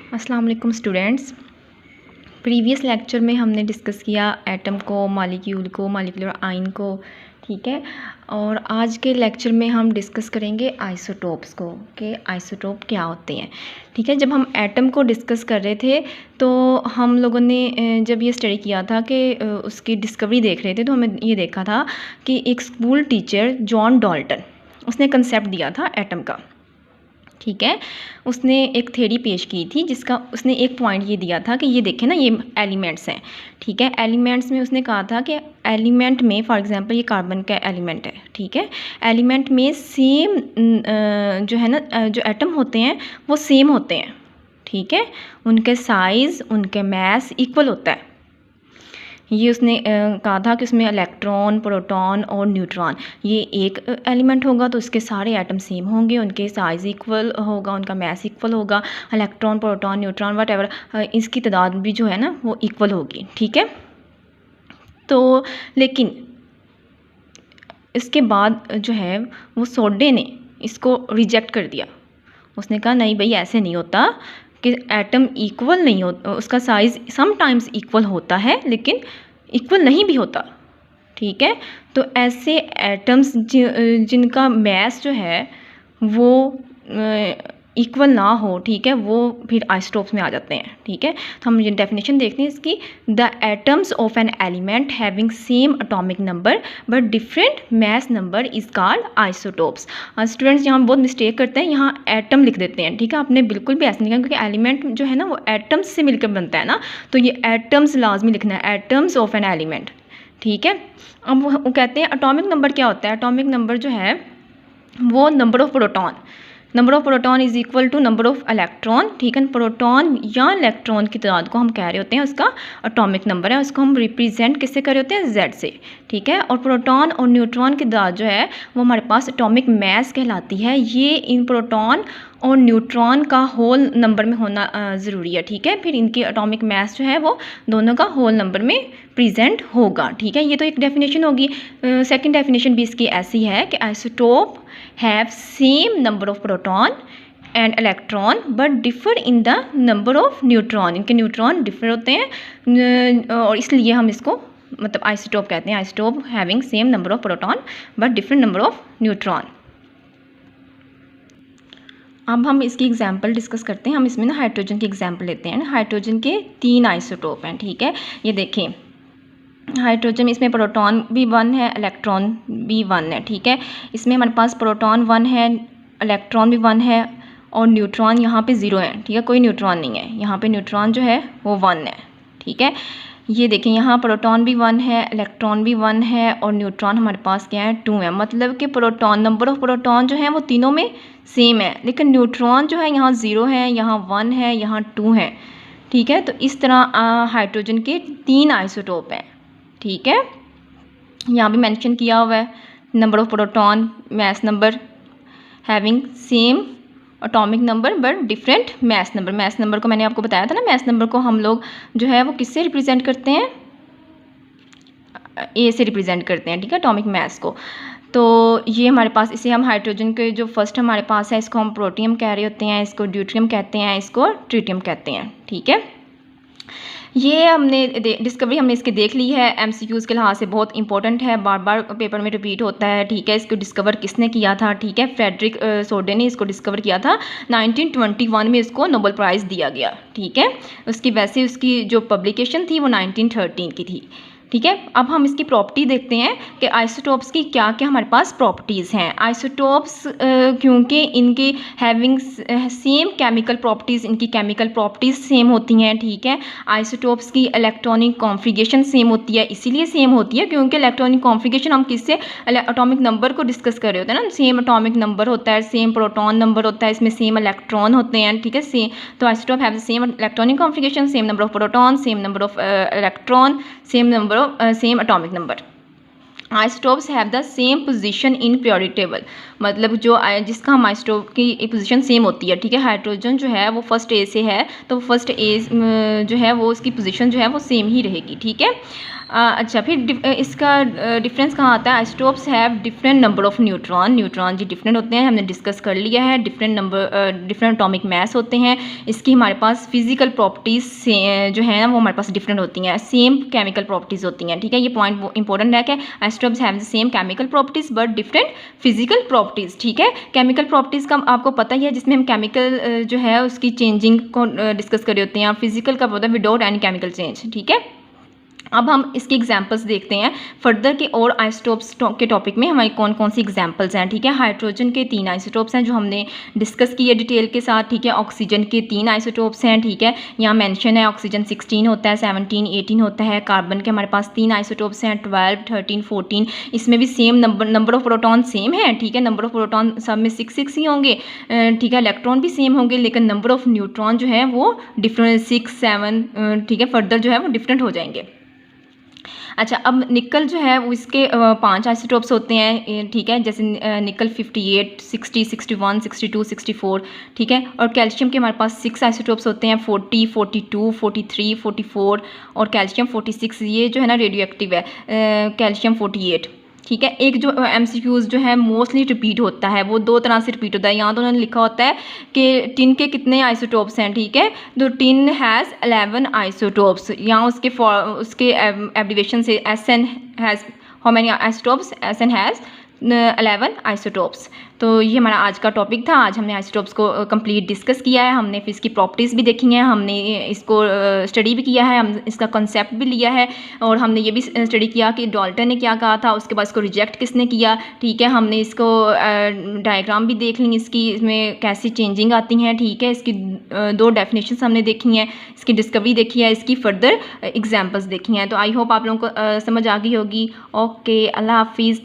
अस्सलाम वालेकुम students. Previous lecture में हमने डिस्कस किया एटम को, मॉलिक्यूल को, मॉलिक्यूलर आयन को, ठीक है। और आज के लेक्चर में हम डिस्कस करेंगे आइसोटोप्स को कि आइसोटोप क्या होते हैं, ठीक है। जब हम एटम को डिस्कस कर रहे थे तो हम लोगों ने जब ये स्टडी किया था कि उसकी डिस्कवरी देख रहे थे तो हमें ये देखा था कि एक स्कूल टीचर जॉन डाल्टन उसने कंसेप्ट दिया था एटम का, ठीक है। उसने एक थ्योरी पेश की थी जिसका उसने एक पॉइंट ये दिया था कि ये देखें ना, ये एलिमेंट्स हैं, ठीक है। एलिमेंट्स में उसने कहा था कि एलिमेंट में फॉर एग्जांपल ये कार्बन का एलिमेंट है, ठीक है। एलिमेंट में सेम जो है ना, जो एटम होते हैं वो सेम होते हैं, ठीक है। उनके साइज़, उनके मास इक्वल होता है। ये उसने कहा था कि उसमें इलेक्ट्रॉन, प्रोटॉन और न्यूट्रॉन, ये एक एलिमेंट होगा तो उसके सारे एटम सेम होंगे, उनके साइज़ इक्वल होगा, उनका मास इक्वल होगा, इलेक्ट्रॉन, प्रोटॉन, न्यूट्रॉन वट इसकी तादाद भी जो है ना वो इक्वल होगी, ठीक है। तो लेकिन इसके बाद जो है वो सोडे ने इसको रिजेक्ट कर दिया। उसने कहा नहीं भाई, ऐसे नहीं होता कि एटम इक्वल नहीं हो, उसका साइज़ समटाइम्स इक्वल होता है लेकिन इक्वल नहीं भी होता, ठीक है। तो ऐसे एटम्स जिनका मास जो है वो इक्वल ना हो, ठीक है, वो फिर आइसोटोप्स में आ जाते हैं, ठीक है। तो हम ये डेफिनेशन देखते हैं इसकी। The atoms of an element having same atomic number but different mass number is called isotopes. Students यहाँ बहुत मिस्टेक करते हैं, यहाँ एटम लिख देते हैं, ठीक है। आपने बिल्कुल भी ऐसा नहीं लिखा क्योंकि एलिमेंट जो है ना वो एटम्स से मिलकर बनता है ना, तो ये एटम्स लाजमी लिखना है, एटम्स ऑफ एन एलिमेंट, ठीक है। अब वो कहते हैं एटॉमिक नंबर क्या होता है। एटॉमिक नंबर जो है वो number of proton, number of proton is equal to number of electron, ठीक है। प्रोटॉन या इलेक्ट्रॉन की तादाद को हम कह रहे होते हैं उसका एटॉमिक नंबर है, उसको हम रिप्रेजेंट किससे कर रहे होते हैं, Z से, ठीक है। और प्रोटॉन और न्यूट्रॉन की तादाद जो है वो हमारे पास एटॉमिक मास कहलाती है। ये इन प्रोटॉन और न्यूट्रॉन का होल नंबर में होना ज़रूरी है, ठीक है। फिर इनकी एटॉमिक मास जो है वो दोनों का होल नंबर में प्रेजेंट होगा, ठीक है। ये तो एक डेफिनेशन होगी। सेकंड डेफिनेशन भी इसकी ऐसी है कि isotope have same number of proton and electron but differ in the number of neutron. इनके न्यूट्रॉन डिफर होते हैं और इसलिए हम इसको मतलब आइसोटोप कहते हैं। Isotope having same number of proton but different number of neutron. अब हम इसकी एग्जाम्पल डिस्कस करते हैं। हम इसमें ना हाइड्रोजन की एग्जाम्पल लेते हैं। हाइड्रोजन के 3 आइसोटोप हैं, ठीक है। ये देखें, हाइड्रोजन में इसमें प्रोटॉन भी 1 है, इलेक्ट्रॉन भी 1 है, ठीक है। इसमें हमारे पास प्रोटॉन 1 है, इलेक्ट्रॉन भी 1 है और न्यूट्रॉन यहाँ पे 0 है, ठीक है। कोई न्यूट्रॉन नहीं है, यहाँ पे न्यूट्रॉन जो है वो 1 है, ठीक है। ये देखें, यहाँ प्रोटॉन भी 1 है, इलेक्ट्रॉन भी 1 है और न्यूट्रॉन हमारे पास क्या है, 2 है। मतलब कि प्रोटॉन, नंबर ऑफ प्रोटॉन जो है वो तीनों में सेम है, लेकिन न्यूट्रॉन जो है यहाँ 0 है, यहाँ 1 है, यहाँ 2 है, ठीक है। तो इस तरह हाइड्रोजन के 3 आइसोटोप हैं, ठीक है। यहाँ भी मेंशन किया हुआ है number of proton, mass number having same atomic number but different mass number. Mass number को मैंने आपको बताया था ना, मास नंबर को हम लोग जो है वो किससे रिप्रेजेंट करते हैं, ए से रिप्रेजेंट करते हैं, ठीक है, एटॉमिक मास को। तो ये हमारे पास, इसे हम हाइड्रोजन के जो फर्स्ट हमारे पास है इसको हम प्रोटियम कह रहे होते हैं, इसको ड्यूट्रियम कहते हैं, इसको ट्रिटियम कहते हैं, ठीक है। ये हमने डिस्कवरी हमने इसकी देख ली है, MCQs के लिहाज से बहुत इंपॉर्टेंट है, बार बार पेपर में रिपीट होता है, ठीक है। इसको डिस्कवर किसने किया था, ठीक है, फ्रेडरिक सोडे ने इसको डिस्कवर किया था। 1921 में इसको नोबेल प्राइज़ दिया गया, ठीक है। उसकी वैसे उसकी जो पब्लिकेशन थी वो 1913 की थी, ठीक है। अब हम इसकी प्रॉपर्टी देखते हैं कि आइसोटोप्स की क्या क्या हमारे पास प्रॉपर्टीज़ हैं। आइसोटोप्स क्योंकि इनकी हैविंग सेम केमिकल प्रॉपर्टीज़, इनकी केमिकल प्रॉपर्टीज़ सेम होती हैं, ठीक है। आइसोटोप्स की इलेक्ट्रॉनिक कॉन्फ़िगरेशन सेम होती है, इसीलिए सेम होती है क्योंकि इलेक्ट्रॉनिक कॉन्फ़िगरेशन हम किससे, एटॉमिक नंबर को डिस्कस कर रहे होते हैं ना। सेम एटॉमिक नंबर होता है, सेम प्रोटॉन नंबर होता है, इसमें सेम इलेक्ट्रॉन होते हैं, ठीक है। सेम, तो isotope have the same electronic configuration, same number of proton, same number of electron, same number of same atomic number. Isotopes have the same position in periodic table, मतलब जो जिसका हम isotope की पोजीशन सेम होती है, ठीक है। Hydrogen जो है वो फर्स्ट ए से है तो फर्स्ट ए जो है वो उसकी पोजीशन जो है वो सेम ही रहेगी, ठीक है। अच्छा, फिर इसका डिफरेंस कहाँ आता है? Isotopes have different number of neutron. Neutron जी डिफरेंट होते हैं, हमने डिस्कस कर लिया है। डिफरेंट एटॉमिक मास होते हैं। इसकी हमारे पास फिजिकल प्रॉपर्टीज़ से जो है ना वो हमारे पास डिफरेंट होती हैं, सेम केमिकल प्रॉपर्टीज़ होती हैं, ठीक है। ये पॉइंट इंपॉर्टेंट है कि isotopes have the same chemical properties but different physical properties, ठीक है। केमिकल प्रॉपर्टीज़ का आपको पता ही है, जिसमें हम केमिकल जो है उसकी चेंजिंग को डिस्कस कर रहे होते हैं, और फिजिकल का पता है विदाउट एनी केमिकल चेंज, ठीक है। अब हम इसकी एग्जांपल्स देखते हैं फर्दर के, और आइसोटोप्स के टॉपिक में हमारी कौन कौन सी एग्जांपल्स हैं, ठीक है। हाइड्रोजन के 3 आइसोटोप्स हैं जो हमने डिस्कस किए डिटेल के साथ, ठीक है। ऑक्सीजन के 3 आइसोटोप्स हैं, ठीक है। यहाँ मेंशन है ऑक्सीजन 16 होता है, 17, 18 होता है। कार्बन के हमारे पास 3 आइसोटोप्स हैं, 12, 13, 14। इसमें भी same number of proton same है, ठीक है। नंबर ऑफ प्रोटॉन सब में 6 ही होंगे, ठीक है। इलेक्ट्रॉन भी सेम होंगे, लेकिन नंबर ऑफ न्यूट्रॉन जो है वो डिफरेंट 6, 7, ठीक है, फर्दर जो है वो डिफरेंट हो जाएंगे। अच्छा, अब निकल जो है वो इसके 5 आइसोटोप्स होते हैं, ठीक है। जैसे निकल 58, 60, 61, 62, 64, ठीक है। और कैल्शियम के हमारे पास 6 आइसोटोप्स होते हैं, 40, 42, 43, 44 और कैल्शियम 46। ये जो है ना रेडियो एक्टिव है, कैल्शियम 48, ठीक है। एक जो MCQs जो है मोस्टली रिपीट होता है, वो 2 तरह से रिपीट होता है। यहाँ तो उन्होंने लिखा होता है कि टिन के कितने आइसोटोप्स हैं, ठीक है। तो टिन हैज़ 11 आइसोटोप्स। यहाँ उसके एब्रिवेशन से SN has how many isotopes, SN has 11 isotopes. तो ये हमारा आज का टॉपिक था। आज हमने आइसोटोप्स को कंप्लीट डिस्कस किया है, हमने फिर इसकी प्रॉपर्टीज़ भी देखी हैं, हमने इसको स्टडी भी किया है, हम इसका कंसेप्ट भी लिया है, और हमने ये भी स्टडी किया कि डाल्टन ने क्या कहा था, उसके बाद इसको रिजेक्ट किसने किया, ठीक है। हमने इसको डायग्राम भी देख ली, इसकी इसमें कैसी चेंजिंग आती हैं, ठीक है। इसकी 2 डेफिनेशंस हमने देखी हैं, इसकी डिस्कवरी देखी है, इसकी फर्दर एग्जाम्पल्स देखी हैं। तो आई होप आप लोगों को समझ आ गई होगी। ओके, अल्लाह हाफिज़।